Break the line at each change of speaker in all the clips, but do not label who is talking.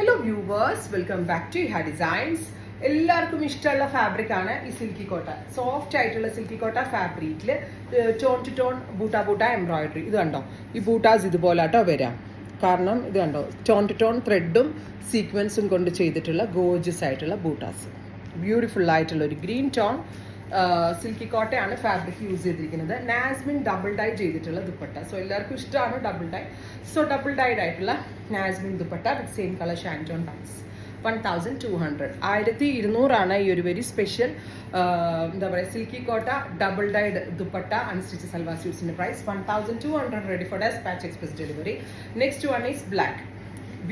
Hello viewers, welcome back to Eha designs. എല്ലാവർക്കും ഇഷ്ടമുള്ള fabric ആണ് ഈ സിൽക്കി കോട്ട. സോഫ്റ്റ് ആയിട്ടുള്ള സിൽക്കി കോട്ട ഫാബ്രിക്കിൽ tone to tone buta embroidery. ഇത് കണ്ടോ, ഈ ബൂട്ടാസ് ഇതുപോലാട്ടോ വരാം. കാരണം ഇത് കണ്ടോ, ടോൺ ടു ടോൺ ത്രെഡും സീക്വൻസും കൊണ്ട് ചെയ്തിട്ടുള്ള ഗോർജിയസ് ആയിട്ടുള്ള ബൂട്ടാസ്. ബ്യൂട്ടിഫുൾ ആയിട്ടുള്ള ഒരു ഗ്രീൻ ടോൺ സിൽക്കി കോട്ടയാണ് ഫാബ്രിക് യൂസ് ചെയ്തിരിക്കുന്നത്. നാസ്മിൻ ഡബിൾ ഡൈ ചെയ്തിട്ടുള്ള ദുപ്പട്ട. സോ എല്ലാവർക്കും ഇഷ്ടമാണ് double dye. So double dyed ആയിട്ടുള്ള Nazmin dupatta with same colour shantoon pants. 1200. 1200 ഈ ഒരു വെരി സ്പെഷ്യൽ എന്താ പറയുക silky Kota double dyed dupatta unstitch salwar സ്യൂട്ട്സിന്റെ price 1200. Ready for despatch express delivery. Next one is black.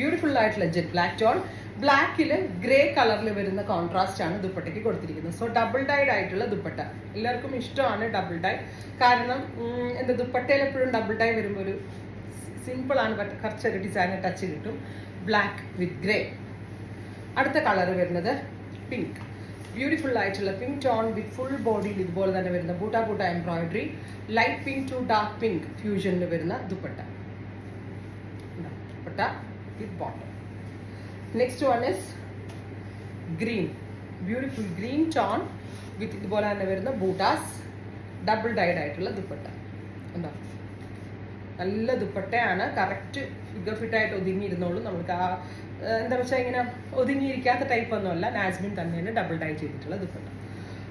Beautiful ആയിട്ടുള്ള ജെറ്റ് ബ്ലാക്ക് ടോൺ. ബ്ലാക്കിൽ ഗ്രേ കളറിൽ വരുന്ന കോൺട്രാസ്റ്റ് ആണ് ദുപ്പട്ടയ്ക്ക് കൊടുത്തിരിക്കുന്നത്. സോ ഡബിൾ ഡൈഡ് ആയിട്ടുള്ള ദുപ്പട്ട എല്ലാവർക്കും ഇഷ്ടമാണ് ഡബിൾ ഡൈ. കാരണം എന്താ ദുപ്പട്ടയിൽ എപ്പോഴും ഡബിൾ ഡൈ വരുമ്പോൾ ഒരു സിമ്പിൾ ആണ്, ബട്ട് കുറച്ചൊരു ഡിസൈനർ ടച്ച് കിട്ടും. Black with grey. അടുത്ത കളർ വരുന്നത് പിങ്ക്. ബ്യൂട്ടിഫുൾ ആയിട്ടുള്ള പിങ്ക് ടോൺ വിത്ത് ഫുൾ ബോഡിയിൽ ഇതുപോലെ തന്നെ വരുന്ന buta embroidery. Light pink to dark pink ഫ്യൂഷനിൽ വരുന്ന dupatta with bottom. Next one is green. Beautiful green tone with ഇതുപോലെ തന്നെ വരുന്ന ബൂട്ടാസ്. ഡബിൾ ഡൈഡ് ആയിട്ടുള്ള ദുപ്പട്ട. എന്താ നല്ല ദുപ്പട്ടയാണ്. കറക്റ്റ് ഫിഗർ ഫിറ്റായിട്ട് ഒതുങ്ങിയിരുന്നോളൂ. നമുക്ക് ആ എന്താ വെച്ചാൽ ഇങ്ങനെ ഒതുങ്ങിയിരിക്കാത്ത ടൈപ്പ് ഒന്നുമല്ല. നാസ്മിൻ തന്നെയാണ് ഡബിൾ ഡൈ ചെയ്തിട്ടുള്ള ദുപ്പട്ട.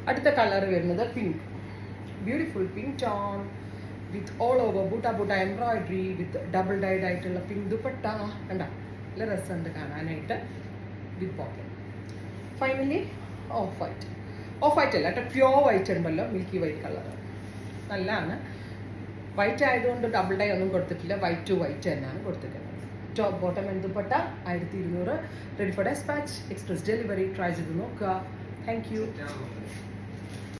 അടുത്ത കളർ വരുന്നത് pink. Beautiful pink tone with all over buta embroidery with double dyed ആയിട്ടുള്ള പിങ്ക് ദുപ്പട്ട. കണ്ട നല്ല രസമുണ്ട് കാണാനായിട്ട്. With bottom. Finally off white. Off white അല്ല കേട്ടോ, പ്യോർ വൈറ്റ് ഉണ്ടല്ലോ, മിൽക്കി വൈറ്റ് കളർ. നല്ലതാണ്. വൈറ്റ് ആയതുകൊണ്ട് ഡബിൾ ഡൈ ഒന്നും കൊടുത്തിട്ടില്ല. വൈറ്റ് ടു വൈറ്റ് തന്നെയാണ് കൊടുത്തിട്ടുള്ളത്. ടോപ്പ് ബോട്ടം എന്തുപെട്ട 1200. Ready for despatch express delivery. Try ചെയ്ത് നോക്കുക. Thank U.